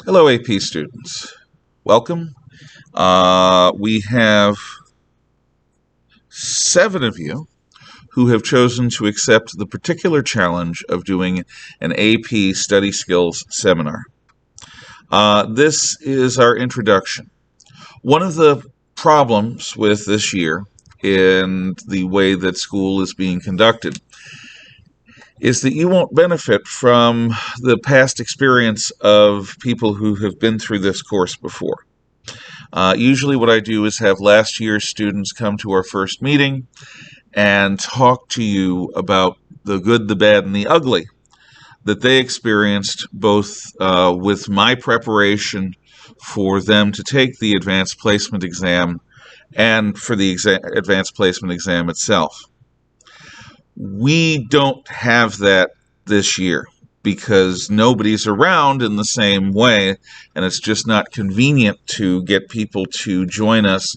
Hello, AP students. Welcome. We have 7 of you who have chosen to accept the particular challenge of doing an AP Study Skills seminar. This is our introduction. One of the problems with this year in the way that school is being conducted is that you won't benefit from the past experience of people who have been through this course before. Usually what I do is have last year's students come to our first meeting and talk to you about the good, the bad, and the ugly that they experienced both with my preparation for them to take the advanced placement exam and for the advanced placement exam itself. We don't have that this year because nobody's around in the same way, and it's just not convenient to get people to join us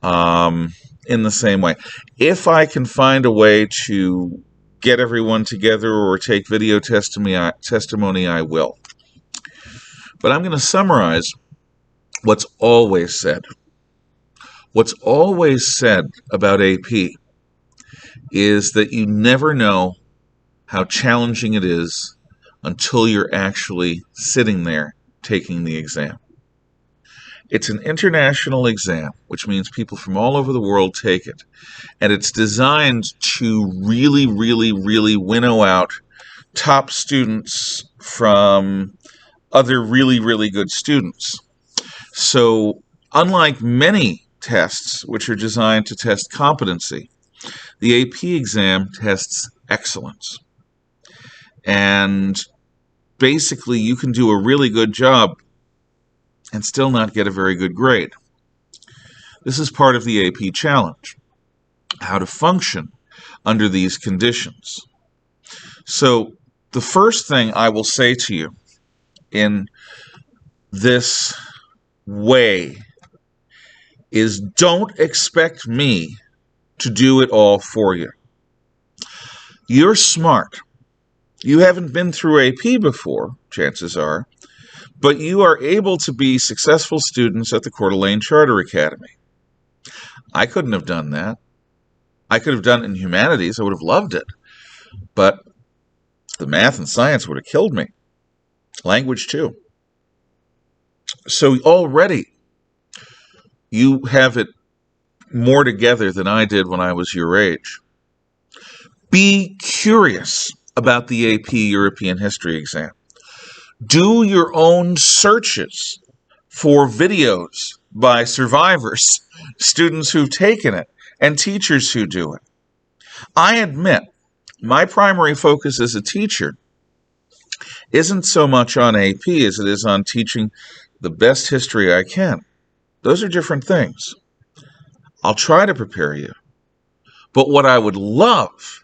in the same way. If I can find a way to get everyone together or take video testimony, I will. But I'm going to summarize what's always said. What's always said about AP is that you never know how challenging it is until you're actually sitting there taking the exam. It's an international exam, which means people from all over the world take it. And it's designed to really, really, really winnow out top students from other really, really good students. So, unlike many tests, which are designed to test competency, the AP exam tests excellence. And basically, you can do a really good job and still not get a very good grade. This is part of the AP challenge, how to function under these conditions. So, the first thing I will say to you in this way is don't expect me to do it all for you. You're smart. You haven't been through AP before, chances are, but you are able to be successful students at the Coeur d'Alene Charter Academy. I couldn't have done that. I could have done it in humanities. I would have loved it. But the math and science would have killed me. Language, too. So already you have it more together than I did when I was your age. Be curious about the AP European History exam. Do your own searches for videos by survivors, students who've taken it, and teachers who do it. I admit, my primary focus as a teacher isn't so much on AP as it is on teaching the best history I can. Those are different things. I'll try to prepare you. But what I would love,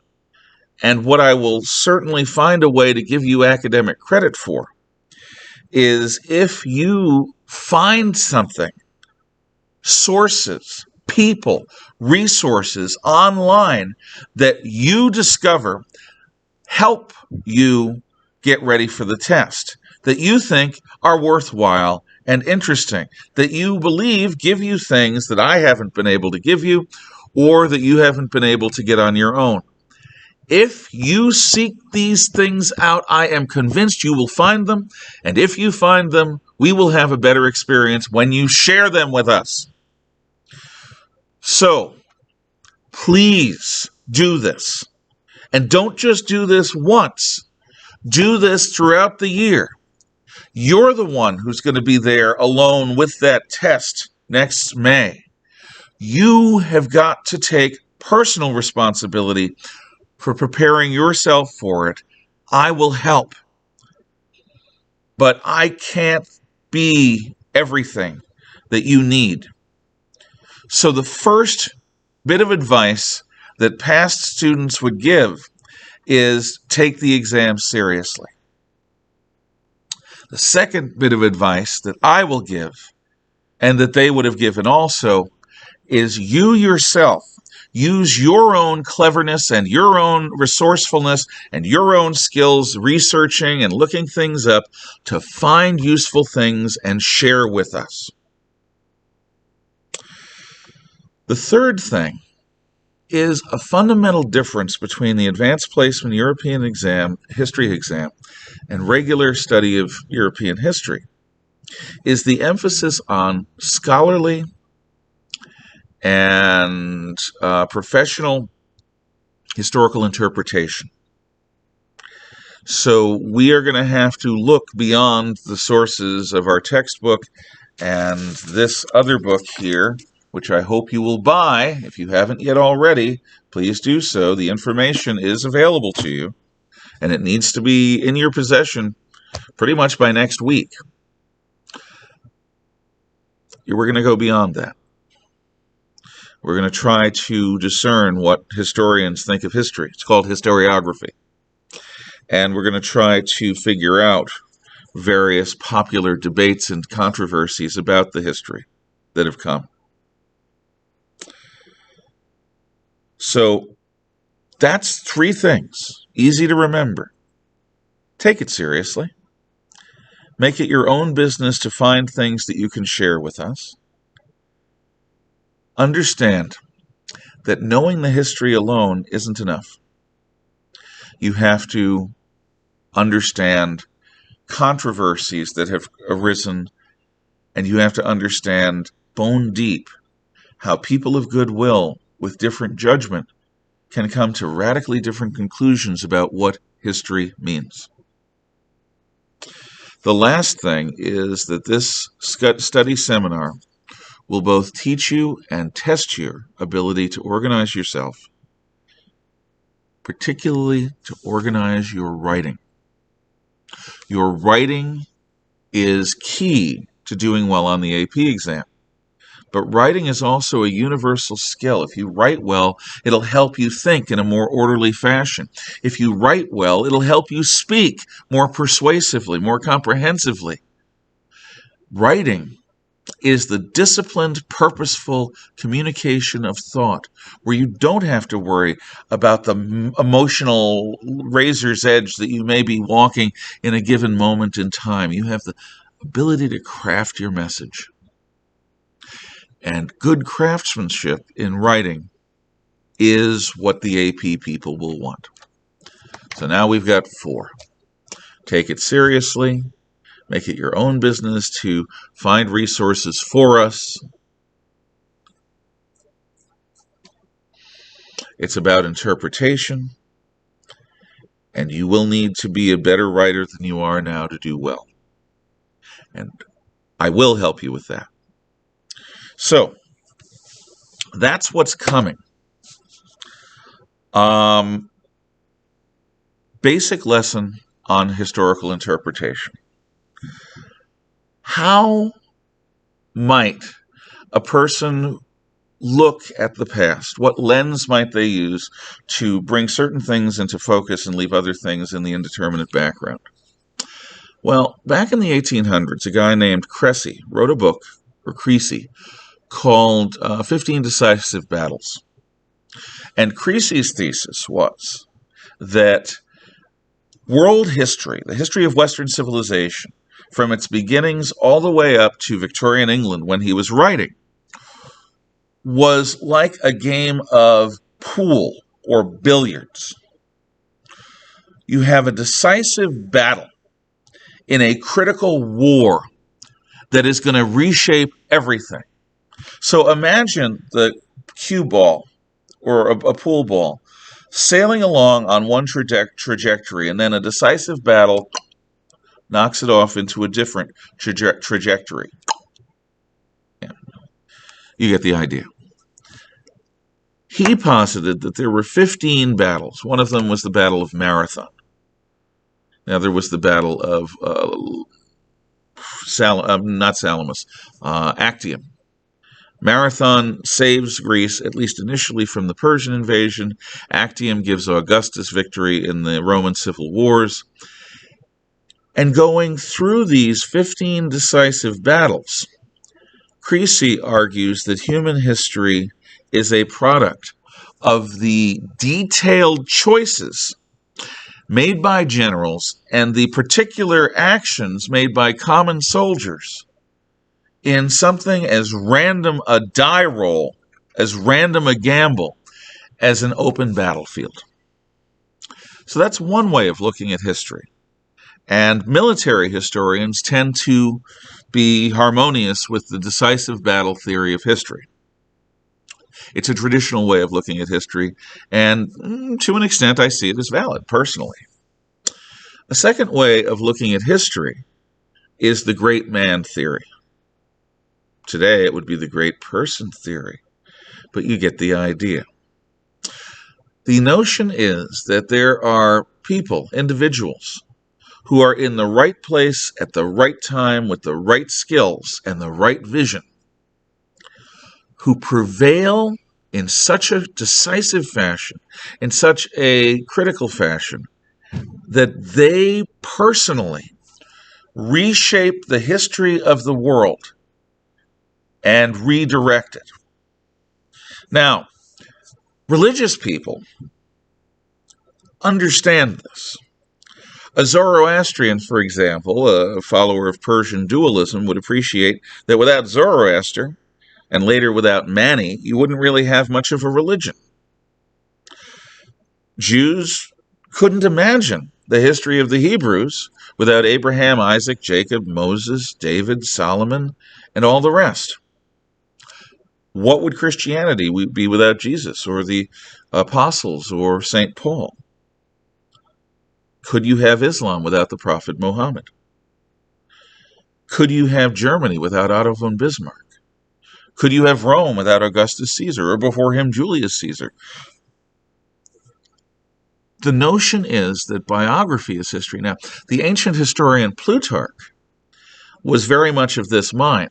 and what I will certainly find a way to give you academic credit for, is if you find something, sources, people, resources online that you discover help you get ready for the test, that you think are worthwhile and interesting, that you believe give you things that I haven't been able to give you or that you haven't been able to get on your own. If you seek these things out, I am convinced you will find them, and if you find them, we will have a better experience when you share them with us. So, please do this. And don't just do this once. Do this throughout the year. You're the one who's going to be there alone with that test next May. You have got to take personal responsibility for preparing yourself for it. I will help. But I can't be everything that you need. So the first bit of advice that past students would give is take the exam seriously. The second bit of advice that I will give, and that they would have given also, is you yourself Use your own cleverness and your own resourcefulness and your own skills researching and looking things up to find useful things and share with us. The third thing is a fundamental difference between the Advanced Placement European exam, history exam, and regular study of European history, is the emphasis on scholarly and professional historical interpretation. So we are going to have to look beyond the sources of our textbook and this other book here, which I hope you will buy. If you haven't yet already, please do so. The information is available to you, and it needs to be in your possession pretty much by next week. We're going to go beyond that. We're going to try to discern what historians think of history. It's called historiography. And we're going to try to figure out various popular debates and controversies about the history that have come. So that's 3 things, easy to remember. Take it seriously. Make it your own business to find things that you can share with us. Understand that knowing the history alone isn't enough. You have to understand controversies that have arisen, and you have to understand bone deep how people of goodwill with different judgment can come to radically different conclusions about what history means. The last thing is that this study seminar will both teach you and test your ability to organize yourself, particularly to organize your writing. Your writing is key to doing well on the AP exam. But writing is also a universal skill. If you write well, it'll help you think in a more orderly fashion. If you write well, it'll help you speak more persuasively, more comprehensively. Writing is the disciplined, purposeful communication of thought, where you don't have to worry about the emotional razor's edge that you may be walking in a given moment in time. You have the ability to craft your message. And good craftsmanship in writing is what the AP people will want. So now we've got 4. Take it seriously. Make it your own business to find resources for us. It's about interpretation. And you will need to be a better writer than you are now to do well. And I will help you with that. So, that's what's coming. Basic lesson on historical interpretation. How might a person look at the past? What lens might they use to bring certain things into focus and leave other things in the indeterminate background? Well, back in the 1800s, a guy named Creasy wrote a book, or Creasy, called 15 Decisive Battles. And Creasy's thesis was that world history, the history of Western civilization, from its beginnings all the way up to Victorian England when he was writing, was like a game of pool or billiards. You have a decisive battle in a critical war that is going to reshape everything. So imagine the cue ball or a pool ball sailing along on one trajectory, and then a decisive battle knocks it off into a different trajectory. Yeah. You get the idea. He posited that there were 15 battles. One of them was the Battle of Marathon. The other was the Battle of Actium. Marathon saves Greece, at least initially, from the Persian invasion. Actium gives Augustus victory in the Roman civil wars. And going through these 15 decisive battles, Creasy argues that human history is a product of the detailed choices made by generals and the particular actions made by common soldiers in something as random a die roll, as random a gamble, as an open battlefield. So that's one way of looking at history. And military historians tend to be harmonious with the decisive battle theory of history. It's a traditional way of looking at history, and to an extent I see it as valid, personally. A second way of looking at history is the great man theory. Today it would be the great person theory, but you get the idea. The notion is that there are people, individuals, who are in the right place at the right time with the right skills and the right vision, who prevail in such a decisive fashion, in such a critical fashion, that they personally reshape the history of the world and redirect it. Now, religious people understand this. A Zoroastrian, for example, a follower of Persian dualism, would appreciate that without Zoroaster, and later without Mani, you wouldn't really have much of a religion. Jews couldn't imagine the history of the Hebrews without Abraham, Isaac, Jacob, Moses, David, Solomon, and all the rest. What would Christianity be without Jesus or the apostles or St. Paul? Could you have Islam without the Prophet Muhammad? Could you have Germany without Otto von Bismarck? Could you have Rome without Augustus Caesar, or before him Julius Caesar? The notion is that biography is history. Now, the ancient historian Plutarch was very much of this mind.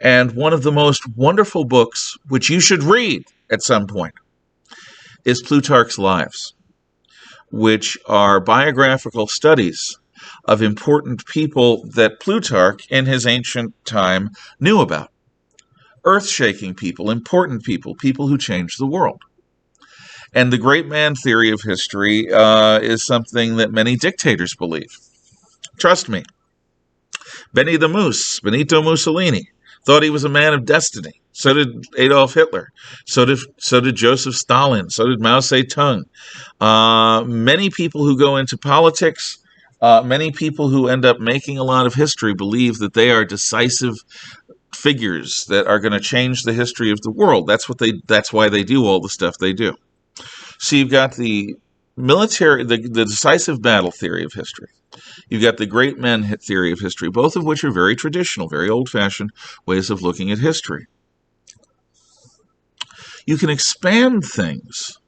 And one of the most wonderful books, which you should read at some point, is Plutarch's Lives, which are biographical studies of important people that Plutarch, in his ancient time, knew about. Earth-shaking people, important people, people who changed the world. And the great man theory of history is something that many dictators believe. Trust me. Benito Mussolini, thought he was a man of destiny. So did Adolf Hitler. So did Joseph Stalin. So did Mao Zedong. Many people who go into politics, many people who end up making a lot of history believe that they are decisive figures that are going to change the history of the world. That's why they do all the stuff they do. So you've got the military, the decisive battle theory of history. You've got the great men theory of history, both of which are very traditional, very old-fashioned ways of looking at history. You can expand things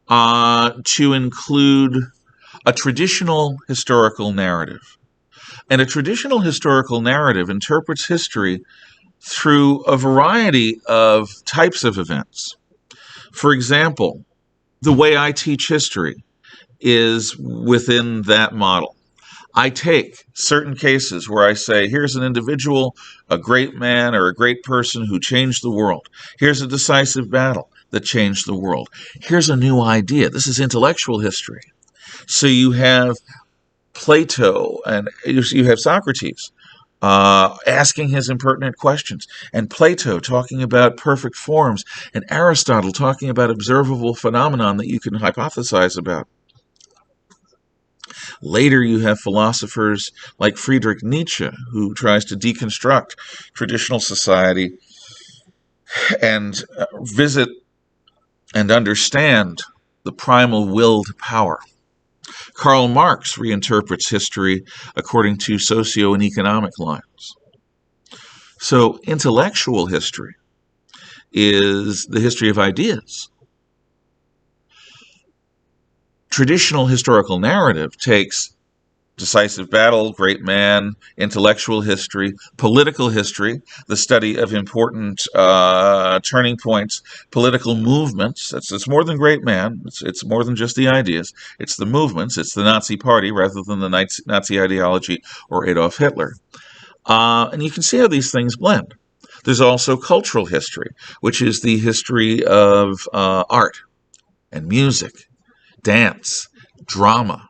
to include a traditional historical narrative. And a traditional historical narrative interprets history through a variety of types of events. For example, the way I teach history is within that model. I take certain cases where I say, here's an individual, a great man or a great person who changed the world. Here's a decisive battle that changed the world. Here's a new idea. This is intellectual history. So you have Plato and you have Socrates asking his impertinent questions, and Plato talking about perfect forms, and Aristotle talking about observable phenomenon that you can hypothesize about. Later you have philosophers like Friedrich Nietzsche, who tries to deconstruct traditional society and visit and understand the primal will to power. Karl Marx reinterprets history according to socio and economic lines. So intellectual history is the history of ideas. Traditional historical narrative takes decisive battle, great man, intellectual history, political history, the study of important turning points, political movements. It's more than great man. It's more than just the ideas. It's the movements. It's the Nazi Party rather than the Nazi ideology or Adolf Hitler. And you can see how these things blend. There's also cultural history, which is the history of art and music, dance, drama.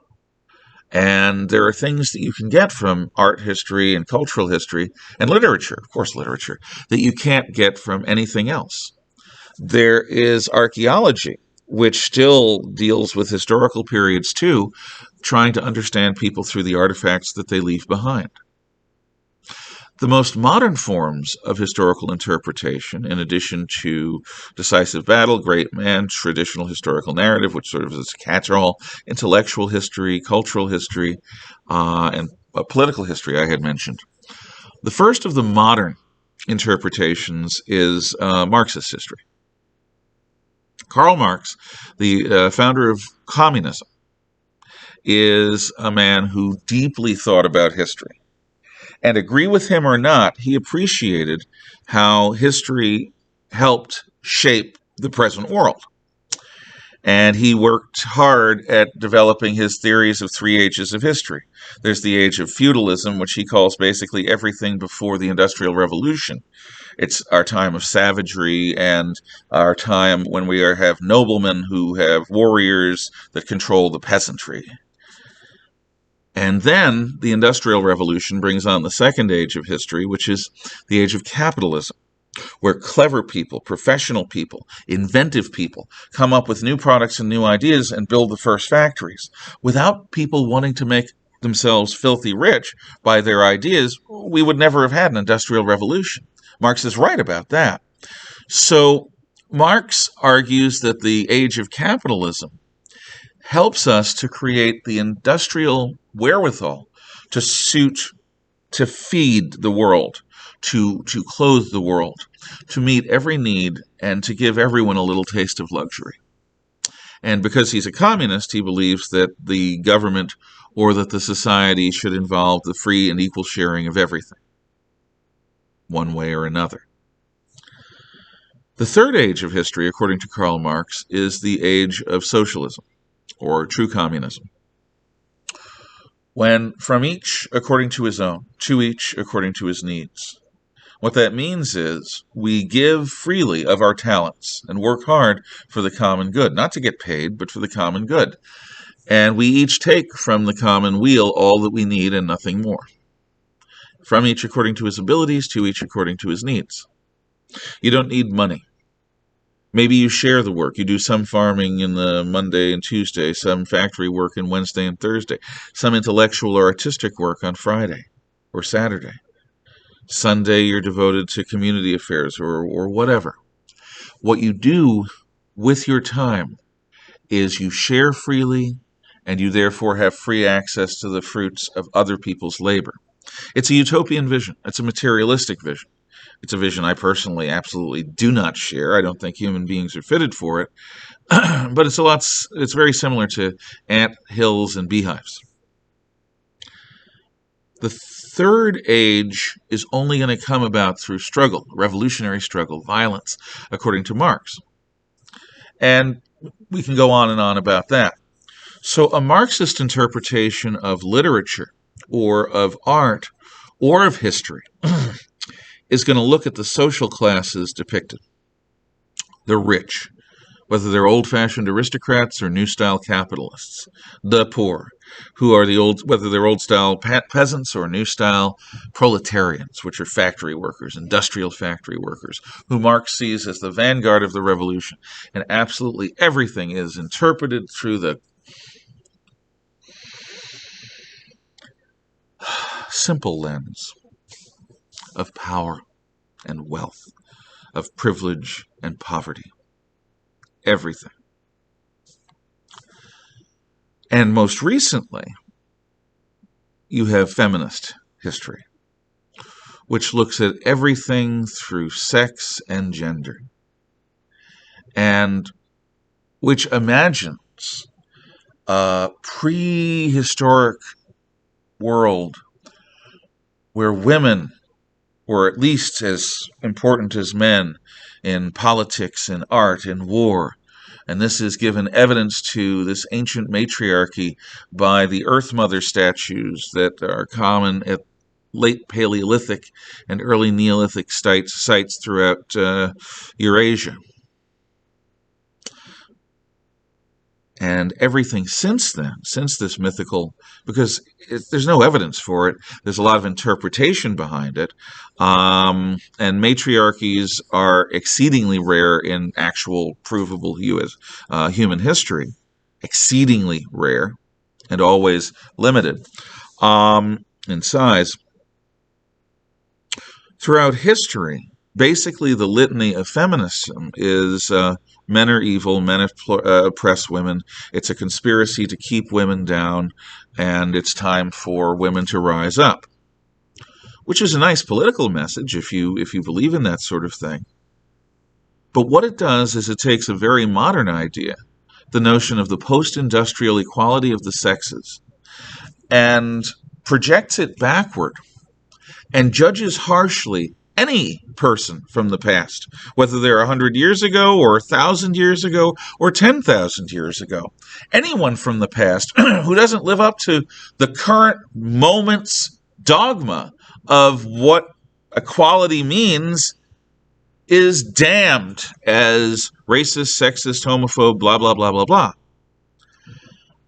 And there are things that you can get from art history and cultural history and literature, of course, literature, that you can't get from anything else. There is archaeology, which still deals with historical periods too, trying to understand people through the artifacts that they leave behind. The most modern forms of historical interpretation, in addition to decisive battle, great man, traditional historical narrative, which sort of is a catch-all, intellectual history, cultural history, and political history I had mentioned. The first of the modern interpretations is Marxist history. Karl Marx, the founder of communism, is a man who deeply thought about history. And agree with him or not, he appreciated how history helped shape the present world. And he worked hard at developing his theories of 3 ages of history. There's the age of feudalism, which he calls basically everything before the Industrial Revolution. It's our time of savagery and our time when we have noblemen who have warriors that control the peasantry. And then the Industrial Revolution brings on the second age of history, which is the age of capitalism, where clever people, professional people, inventive people come up with new products and new ideas and build the first factories. Without people wanting to make themselves filthy rich by their ideas, we would never have had an Industrial Revolution. Marx is right about that. So Marx argues that the age of capitalism helps us to create the industrial wherewithal to feed the world, to clothe the world, to meet every need, and to give everyone a little taste of luxury. And because he's a communist, he believes that the government or that the society should involve the free and equal sharing of everything, one way or another. The third age of history, according to Karl Marx, is the age of socialism, or true communism, when from each according to his own, to each according to his needs. What that means is we give freely of our talents and work hard for the common good, not to get paid, but for the common good. And we each take from the common weal all that we need and nothing more. From each according to his abilities, to each according to his needs. You don't need money. Maybe you share the work. You do some farming in the Monday and Tuesday, some factory work in Wednesday and Thursday, some intellectual or artistic work on Friday or Saturday. Sunday you're devoted to community affairs or whatever. What you do with your time is you share freely, and you therefore have free access to the fruits of other people's labor. It's a utopian vision. It's a materialistic vision. It's a vision I personally absolutely do not share. I don't think human beings are fitted for it. But it's very similar to ant hills and beehives. The third age is only going to come about through struggle, revolutionary struggle, violence, according to Marx. And we can go on and on about that. So a Marxist interpretation of literature or of art or of history is going to look at the social classes depicted. The rich, whether they're old-fashioned aristocrats or new-style capitalists. The poor, whether they're old-style peasants or new-style proletarians, which are factory workers, industrial factory workers, who Marx sees as the vanguard of the revolution. And absolutely everything is interpreted through the simple lens of power and wealth, of privilege and poverty. Everything. And most recently, you have feminist history, which looks at everything through sex and gender, and which imagines a prehistoric world where women were at least as important as men in politics, in art, in war. And this is given evidence to this ancient matriarchy by the Earth Mother statues that are common at late Paleolithic and early Neolithic sites throughout Eurasia. And everything since then, since this mythical, because there's no evidence for it, there's a lot of interpretation behind it, and matriarchies are exceedingly rare in actual provable human history, exceedingly rare, and always limited in size. Throughout history, basically the litany of feminism is men are evil, men oppress women, it's a conspiracy to keep women down, and it's time for women to rise up. Which is a nice political message if you believe in that sort of thing. But what it does is it takes a very modern idea, the notion of the post-industrial equality of the sexes, and projects it backward and judges harshly any person from the past, whether they're 100 years ago or 1,000 years ago or 10,000 years ago. Anyone from the past who doesn't live up to the current moment's dogma of what equality means is damned as racist, sexist, homophobe, blah, blah, blah, blah, blah.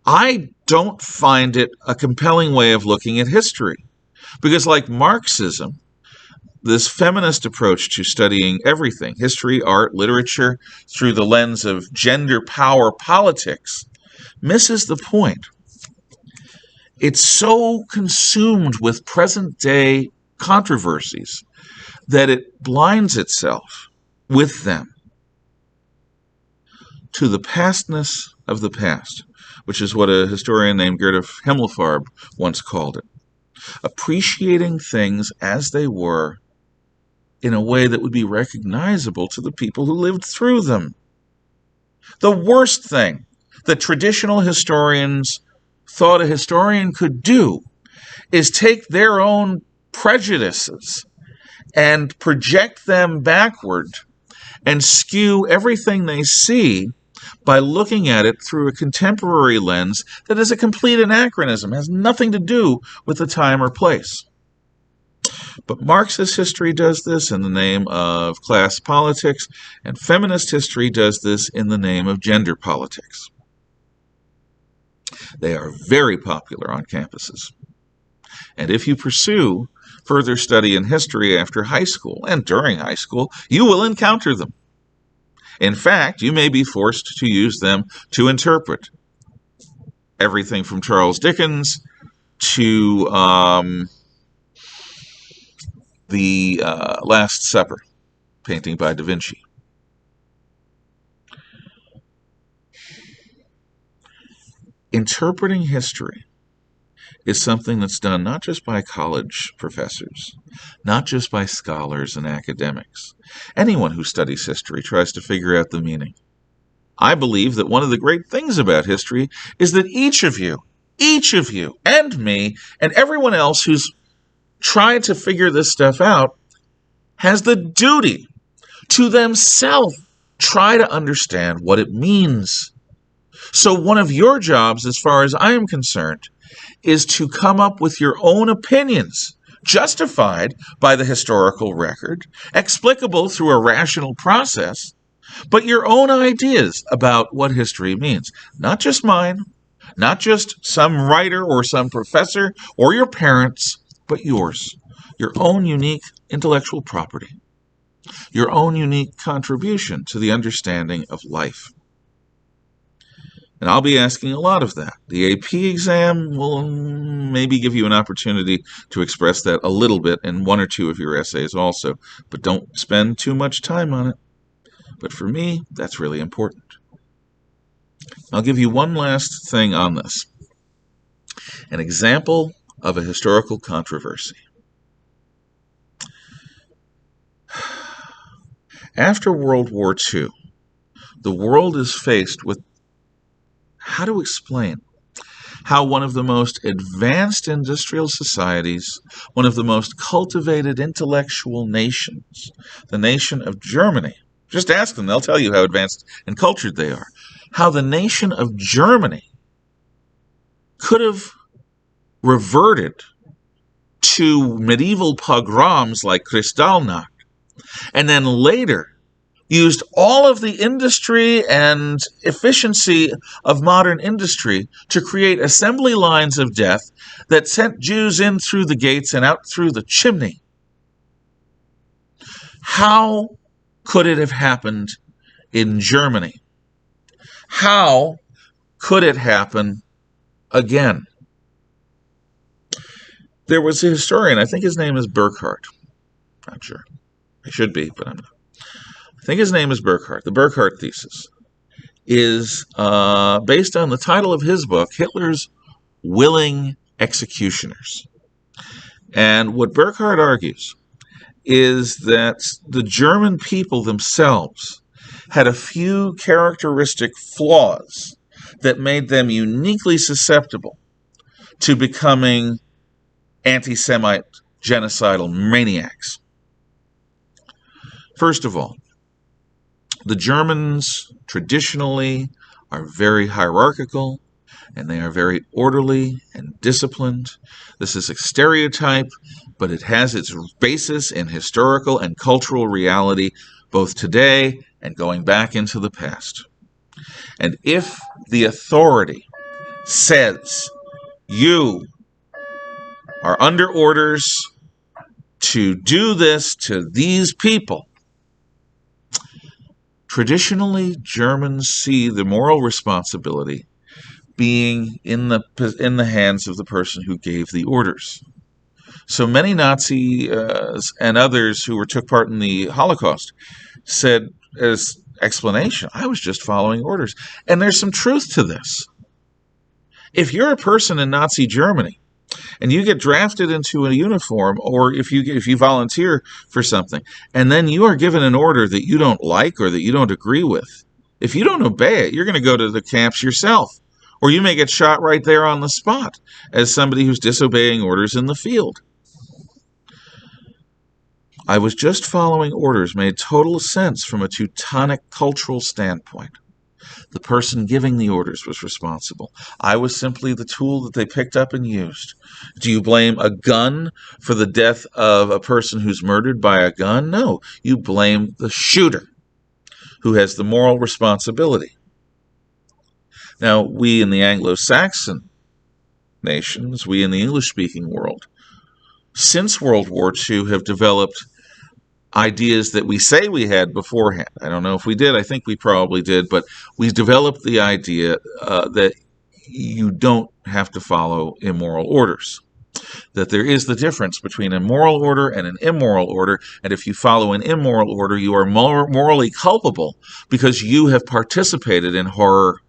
I don't find it a compelling way of looking at history. Because like Marxism, this feminist approach to studying everything, history, art, literature, through the lens of gender power politics, misses the point. It's so consumed with present-day controversies that it blinds itself with them to the pastness of the past, which is what a historian named Gerda Himmelfarb once called it. Appreciating things as they were in a way that would be recognizable to the people who lived through them. The worst thing that traditional historians thought a historian could do is take their own prejudices and project them backward and skew everything they see by looking at it through a contemporary lens that is a complete anachronism, has nothing to do with the time or place. But Marxist history does this in the name of class politics, and feminist history does this in the name of gender politics. They are very popular on campuses. And if you pursue further study in history after high school and during high school, you will encounter them. In fact, you may be forced to use them to interpret everything from Charles Dickens to the Last Supper, painting by Da Vinci. Interpreting history is something that's done not just by college professors, not just by scholars and academics. Anyone who studies history tries to figure out the meaning. I believe that one of the great things about history is that each of you, and me, and everyone else who's tried to figure this stuff out, has the duty to themselves try to understand what it means. So one of your jobs, as far as I am concerned, is to come up with your own opinions, justified by the historical record, explicable through a rational process, but your own ideas about what history means. Not just mine, not just some writer or some professor or your parents, but yours. Your own unique intellectual property. Your own unique contribution to the understanding of life. And I'll be asking a lot of that. The AP exam will maybe give you an opportunity to express that a little bit in one or two of your essays also, but don't spend too much time on it. But for me, that's really important. I'll give you one last thing on this. An example of a historical controversy. After World War II, the world is faced with how to explain how one of the most advanced industrial societies, one of the most cultivated intellectual nations, the nation of Germany, just ask them, they'll tell you how advanced and cultured they are, how the nation of Germany could have reverted to medieval pogroms like Kristallnacht, and then later used all of the industry and efficiency of modern industry to create assembly lines of death that sent Jews in through the gates and out through the chimney. How could it have happened in Germany? How could it happen again? There was a historian, I think his name is Burkhardt. Not sure. I should be, but I'm not. I think his name is Burkhardt. The Burkhardt Thesis is based on the title of his book, Hitler's Willing Executioners. And what Burkhardt argues is that the German people themselves had a few characteristic flaws that made them uniquely susceptible to becoming anti-Semite genocidal maniacs. First of all, the Germans traditionally are very hierarchical, and they are very orderly and disciplined. This is a stereotype, but it has its basis in historical and cultural reality, both today and going back into the past. And if the authority says you are under orders to do this to these people, traditionally, Germans see the moral responsibility being in the hands of the person who gave the orders. So many Nazis and others who took part in the Holocaust said as explanation, I was just following orders. And there's some truth to this. If you're a person in Nazi Germany and you get drafted into a uniform, or if you volunteer for something, and then you are given an order that you don't like or that you don't agree with, if you don't obey it, you're going to go to the camps yourself, or you may get shot right there on the spot as somebody who's disobeying orders in the field. I was just following orders made total sense from a Teutonic cultural standpoint. The person giving the orders was responsible. I was simply the tool that they picked up and used. Do you blame a gun for the death of a person who's murdered by a gun? No, you blame the shooter who has the moral responsibility. Now, we in the Anglo-Saxon nations, we in the English-speaking world, since World War II have developed ideas that we say we had beforehand. I don't know if we did. I think we probably did. But we developed the idea that you don't have to follow immoral orders. That there is the difference between a moral order and an immoral order. And if you follow an immoral order, you are morally culpable because you have participated in horror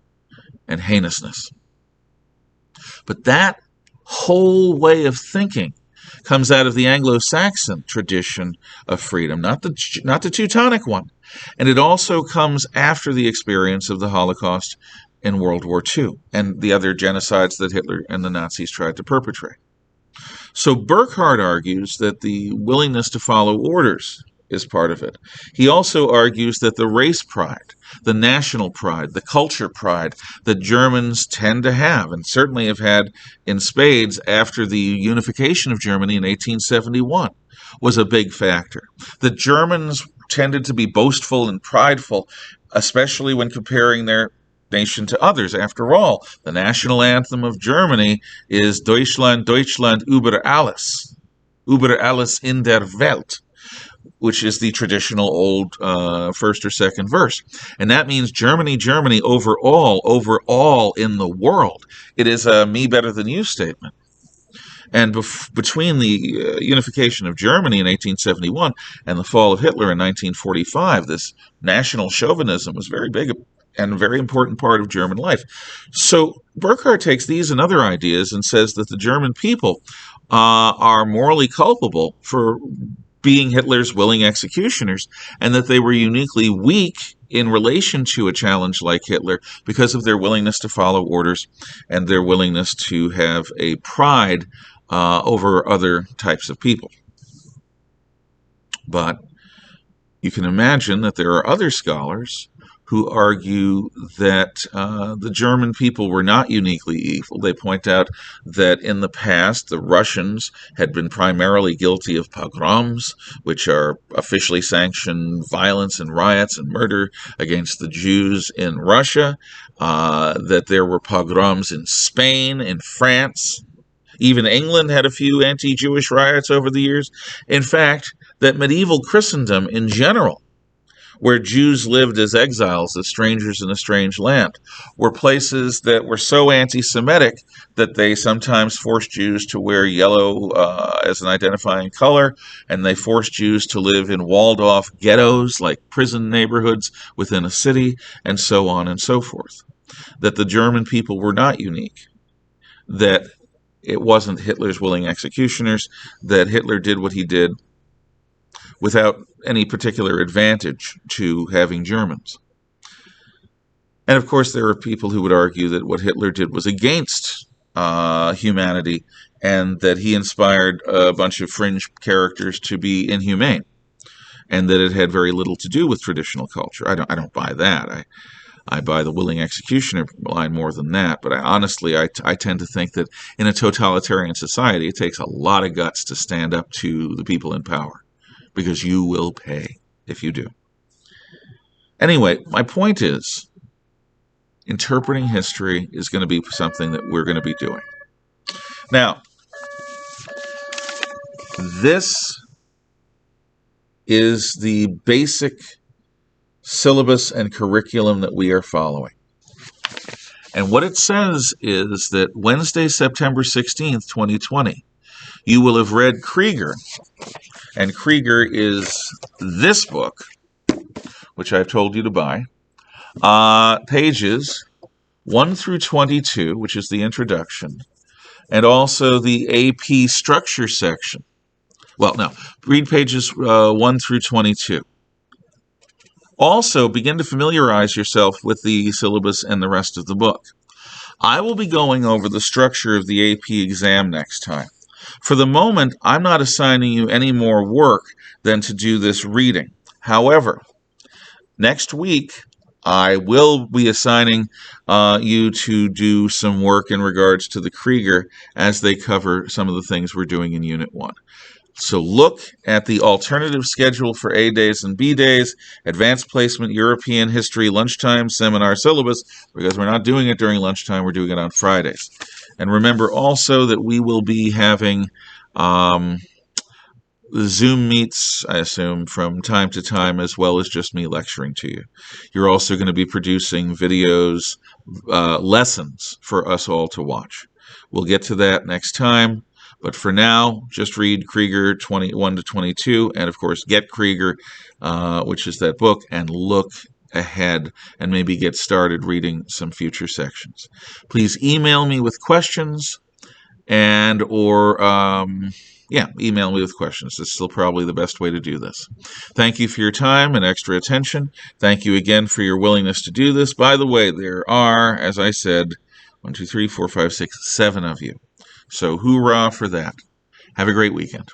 and heinousness. But that whole way of thinking comes out of the Anglo-Saxon tradition of freedom, not the Teutonic one. And it also comes after the experience of the Holocaust in World War II and the other genocides that Hitler and the Nazis tried to perpetrate. So Burkhardt argues that the willingness to follow orders is part of it. He also argues that the race pride, the national pride, the culture pride that Germans tend to have, and certainly have had in spades after the unification of Germany in 1871, was a big factor. The Germans tended to be boastful and prideful, especially when comparing their nation to others. After all, the national anthem of Germany is Deutschland, Deutschland über alles in der Welt, which is the traditional old first or second verse. And that means Germany, Germany, over all in the world. It is a me better than you statement. And between the unification of Germany in 1871 and the fall of Hitler in 1945, this national chauvinism was very big and a very important part of German life. So Burkhardt takes these and other ideas and says that the German people are morally culpable for being Hitler's willing executioners, and that they were uniquely weak in relation to a challenge like Hitler because of their willingness to follow orders and their willingness to have a pride over other types of people. But you can imagine that there are other scholars who argue that the German people were not uniquely evil. They point out that in the past, the Russians had been primarily guilty of pogroms, which are officially sanctioned violence and riots and murder against the Jews in Russia, that there were pogroms in Spain, in France. Even England had a few anti-Jewish riots over the years. In fact, that medieval Christendom in general, where Jews lived as exiles, as strangers in a strange land, were places that were so anti-Semitic that they sometimes forced Jews to wear yellow as an identifying color, and they forced Jews to live in walled-off ghettos, like prison neighborhoods within a city, and so on and so forth. That the German people were not unique, that it wasn't Hitler's willing executioners, that Hitler did what he did without any particular advantage to having Germans. And of course, there are people who would argue that what Hitler did was against humanity, and that he inspired a bunch of fringe characters to be inhumane, and that it had very little to do with traditional culture. I don't buy that. I buy the willing executioner line more than that, but honestly, I tend to think that in a totalitarian society, it takes a lot of guts to stand up to the people in power, because you will pay if you do. Anyway, my point is, interpreting history is going to be something that we're going to be doing. Now, this is the basic syllabus and curriculum that we are following. And what it says is that Wednesday, September 16th, 2020, you will have read Krieger. And Krieger is this book, which I've told you to buy, pages 1 through 22, which is the introduction, and also the AP structure section. Well, no, read pages 1 through 22. Also, begin to familiarize yourself with the syllabus and the rest of the book. I will be going over the structure of the AP exam next time. For the moment, I'm not assigning you any more work than to do this reading. However, next week, I will be assigning you to do some work in regards to the Krieger as they cover some of the things we're doing in Unit 1. So look at the alternative schedule for A days and B days, advanced placement, European history, lunchtime seminar syllabus, because we're not doing it during lunchtime, we're doing it on Fridays. And remember also that we will be having Zoom meets, I assume, from time to time, as well as just me lecturing to you. You're also going to be producing videos, lessons for us all to watch. We'll get to that next time. But for now, just read Krieger 21 to 22, and of course, get Krieger, which is that book, and look ahead and maybe get started reading some future sections. Please email me with questions or email me with questions. This is still probably the best way to do this. Thank you for your time and extra attention. Thank you again for your willingness to do this. By the way, there are, as I said, 1, 2, 3, 4, 5, 6, 7 of you. So hoorah for that. Have a great weekend.